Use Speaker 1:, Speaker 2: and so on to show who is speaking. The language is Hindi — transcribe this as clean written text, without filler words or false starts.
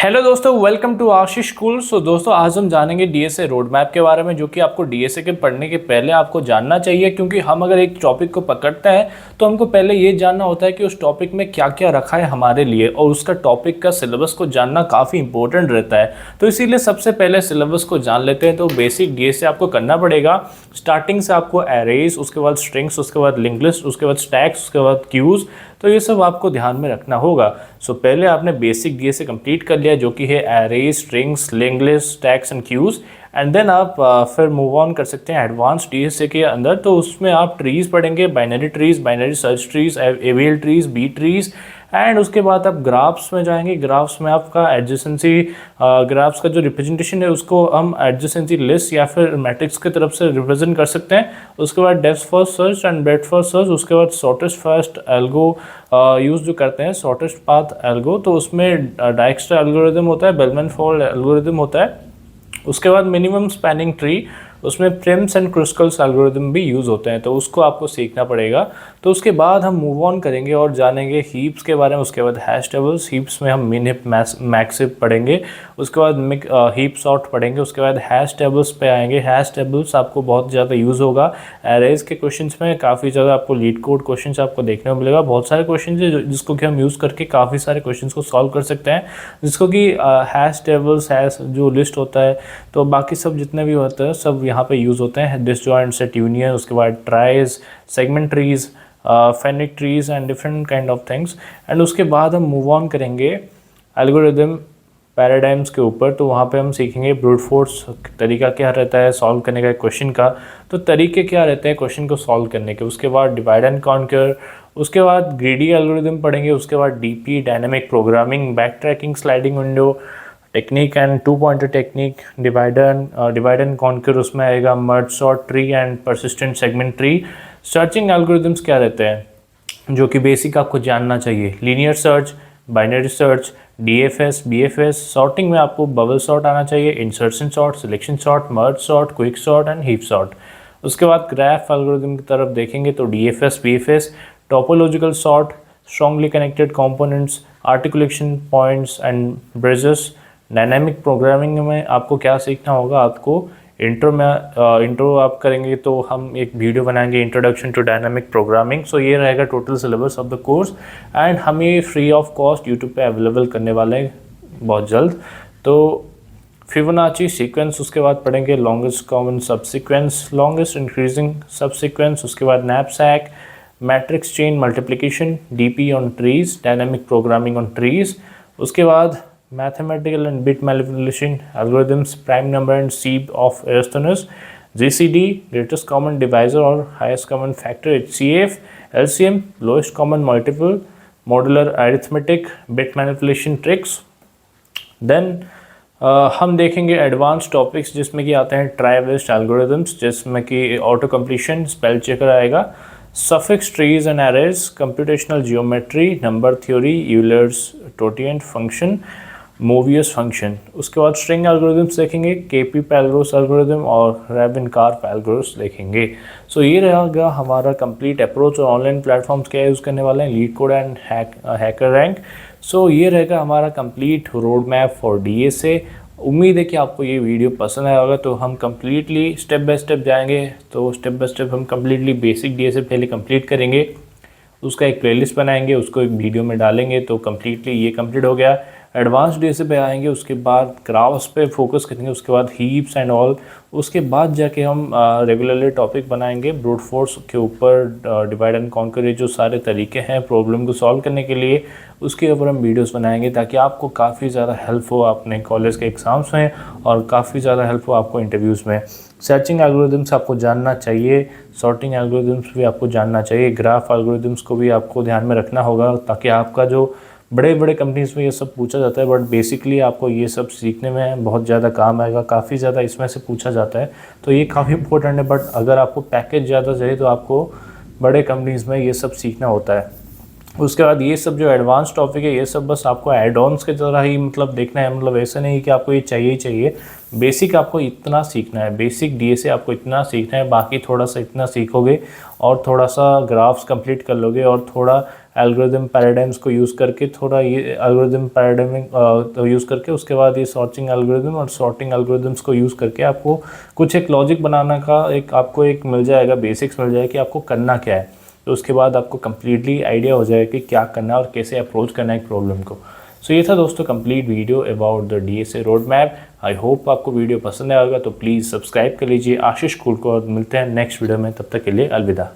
Speaker 1: हेलो दोस्तों, वेलकम टू आशीष स्कूल। सो दोस्तों, आज हम जानेंगे डीएसए रोड मैप के बारे में, जो कि आपको डीएसए के पढ़ने के पहले आपको जानना चाहिए। क्योंकि हम अगर एक टॉपिक को पकड़ते हैं तो हमको पहले ये जानना होता है कि उस टॉपिक में क्या क्या रखा है हमारे लिए, और उसका टॉपिक का सिलेबस को जानना काफ़ी इंपॉर्टेंट रहता है। तो इसीलिए सबसे पहले सिलेबस को जान लेते हैं। तो बेसिक डीएसए आपको करना पड़ेगा। स्टार्टिंग से आपको एरेज, उसके बाद स्ट्रिंग्स, उसके बाद लिंक्ड लिस्ट, उसके बाद स्टैक्स, उसके बाद क्यूज। तो ये सब आपको ध्यान में रखना होगा। सो पहले आपने बेसिक डीएसए कंप्लीट कर लिया, जो कि है array, strings, linked list, stacks and queues. And then आप फिर मूव ऑन कर सकते हैं एडवांस डीएसए के अंदर। तो उसमें आप ट्रीज पढ़ेंगे, binary trees, binary search trees, AVL trees, B trees. And उसके बाद आप ग्राफ्स में जाएंगे। ग्राफ्स में आपका एडजेसेंसी, ग्राफ्स का जो रिप्रेजेंटेशन है उसको हम एडजेसेंसी लिस्ट या फिर मैट्रिक्स की तरफ से रिप्रेजेंट कर सकते हैं। उसके बाद depth first search and breadth first search. उसके बाद शॉर्टेस्ट फर्स्ट एल्गो यूज़ जो करते हैं, शॉर्टेस्ट पाथ एल्गो। तो उसमें डाइक्स्ट्रा एल्गोरिदम होता है, बेलमैन फोल्ड एल्गोरिदम होता है। उसके बाद मिनिमम स्पैनिंग ट्री, उसमें प्रिम्स एंड क्रिस्कल्स एल्गोरिदम भी यूज़ होते हैं। तो उसको आपको सीखना पड़ेगा। तो उसके बाद हम मूव ऑन करेंगे और जानेंगे हीप्स के बारे में। उसके बाद हैश टेबल्स, हीप्स में हम मिन हिप, मैक्स हिप पढ़ेंगे। उसके बाद हीप सॉर्ट पढ़ेंगे। उसके बाद हैश टेबल्स पे आएंगे। हैश टेबल्स आपको बहुत ज़्यादा यूज़ होगा एरेज के क्वेश्चंस में। काफ़ी ज़्यादा आपको लीड कोड क्वेश्चंस आपको देखने को मिलेगा। बहुत सारे क्वेश्चन है जिसको कि हम यूज़ करके काफ़ी सारे क्वेश्चन को सॉल्व कर सकते हैं, जिसको कि हैश टेबल्स, हैश जो लिस्ट होता है, तो बाकी सब जितने भी होते हैं सब यहाँ पे यूज़ होते हैं। डिसजॉइंट, सेट यूनियन, उसके बाद tries, segment trees, fennec trees and different kind of things. And उसके बाद हम मूव ऑन करेंगे एल्गोरिदम पैराडाइम्स के ऊपर। तो वहाँ पे हम सीखेंगे ब्रूट फोर्स तरीका क्या रहता है सॉल्व करने का क्वेश्चन का। तो तरीके क्या रहते हैं क्वेश्चन को सॉल्व करने के। उसके बाद डिवाइड एंड कॉन्कर। उसके बाद ग्रीडी एल्गोरिदम पढ़ेंगे। उसके बाद DP, dynamic programming, back tracking, sliding window technique and two pointer technique, divide and conquer. उसमें आएगा merge sort tree and persistent segment tree. Searching algorithms क्या रहते हैं जो कि बेसिक आपको जानना चाहिए। Linear search, binary search, DFS, BFS. Sorting में आपको बबल सॉर्ट आना चाहिए, insertion sort, selection sort, merge sort, quick sort and heap sort. उसके बाद ग्राफ एल्गोरिदम की तरफ देखेंगे तो DFS, BFS, topological sort, strongly connected components, articulation points and bridges. Dynamic programming में आपको क्या सीखना होगा, आपको इंट्रो आप करेंगे तो हम एक वीडियो बनाएंगे, इंट्रोडक्शन टू डायनामिक प्रोग्रामिंग। सो ये रहेगा total syllabus of the course. And हम ये फ्री ऑफ कॉस्ट यूट्यूब पे अवेलेबल करने वाले हैं बहुत जल्द। तो फिबोनाची सीक्वेंस उसके बाद पढ़ेंगे, longest common subsequence, longest increasing subsequence. उसके बाद knapsack, matrix chain multiplication, DP on trees, dynamic programming on trees. उसके बाद mathematical and bit manipulation algorithms, prime number and sieve of Aristotle's, GCD, greatest common divisor or highest common factor, HCF, LCM, lowest common multiple, modular arithmetic, bit manipulation tricks. Then हम देखेंगे एडवांस टॉपिक्स जिसमें कि आते हैं ट्राई-बेस्ड एल्गोरिदम्स, जिसमें कि ऑटो कंप्लीशन, स्पेल चेकर आएगा, suffix trees and arrays, computational geometry, number theory, Euler's totient function, Mobius function. उसके बाद स्ट्रिंग एल्गोरिदम्स देखेंगे, केपी पैलग्रोस एल्गोरिदम और रेविनकार पैलग्रोस देखेंगे। सो ये रहेगा हमारा कंप्लीट अप्रोच। और ऑनलाइन प्लेटफॉर्म्स क्या यूज़ करने वाले हैं, LeetCode and HackerRank. So ये रहेगा हमारा complete road map for DSA. उम्मीद है कि आपको ये वीडियो पसंद आया होगा। तो हम कम्प्लीटली स्टेप बाय स्टेप जाएंगे। तो स्टेप बाय स्टेप हम कम्प्लीटली बेसिक डीएसए पहले कंप्लीट करेंगे, उसका एक प्लेलिस्ट बनाएंगे, उसको एक वीडियो में डालेंगे। तो कम्प्लीटली ये कंप्लीट हो गया। एडवांस डीएसए पे आएंगे, उसके बाद ग्राफ्स पे फोकस करेंगे, उसके बाद हीप्स एंड ऑल। उसके बाद जाके हम रेगुलरली टॉपिक बनाएंगे ब्रूट फोर्स के ऊपर, डिवाइड एंड कॉन्कर, ये जो सारे तरीके हैं प्रॉब्लम को सॉल्व करने के लिए, उसके ऊपर हम वीडियोस बनाएंगे ताकि आपको काफ़ी ज़्यादा हेल्प हो अपने कॉलेज के एग्ज़ाम्स में, और काफ़ी ज़्यादा हेल्प हो आपको इंटरव्यूज़ में। सर्चिंग एल्गोरिदम्स आपको जानना चाहिए, सॉर्टिंग एल्गोरिदम्स भी आपको जानना चाहिए, ग्राफ एल्गोरिदम्स को भी आपको ध्यान में रखना होगा, ताकि आपका जो बड़े बड़े कंपनीज़ में ये सब पूछा जाता है, बट बेसिकली आपको ये सब सीखने में बहुत ज़्यादा काम आएगा। काफ़ी ज़्यादा इसमें से पूछा जाता है, तो ये काफ़ी इंपॉर्टेंट है। बट अगर आपको पैकेज ज़्यादा चाहिए तो आपको बड़े कंपनीज़ में ये सब सीखना होता है। उसके बाद ये सब जो एडवांस टॉपिक है, ये सब बस आपको एड ऑन्स की तरह ही मतलब देखना है। मतलब ऐसा नहीं कि आपको ये चाहिए ही चाहिए। बेसिक आपको इतना सीखना है, बेसिक डीएसए आपको इतना सीखना है। बाकी थोड़ा सा इतना सीखोगे और थोड़ा सा ग्राफ्स कंप्लीट कर लोगे और थोड़ा एल्गोरिदम पैराडाइम्स को यूज़ करके, थोड़ा ये एल्गोरिदम पैराडाइम यूज़ करके, उसके बाद ये सॉर्टिंग एल्गोरिदम और सॉर्टिंग एल्गोरिदम्स को यूज़ करके आपको कुछ एक लॉजिक बनाना का आपको एक मिल जाएगा, बेसिक्स मिल जाएगा कि आपको करना क्या है। तो उसके बाद आपको कम्प्लीटली आइडिया हो जाएगा कि क्या करना है और कैसे अप्रोच करना है एक प्रॉब्लम को। सो ये था दोस्तों complete video about the DSA road map. I hope आपको वीडियो पसंद आएगा, तो प्लीज़ सब्सक्राइब कर लीजिए आशीष स्कूल को और मिलते हैं नेक्स्ट वीडियो में। तब तक के लिए अलविदा।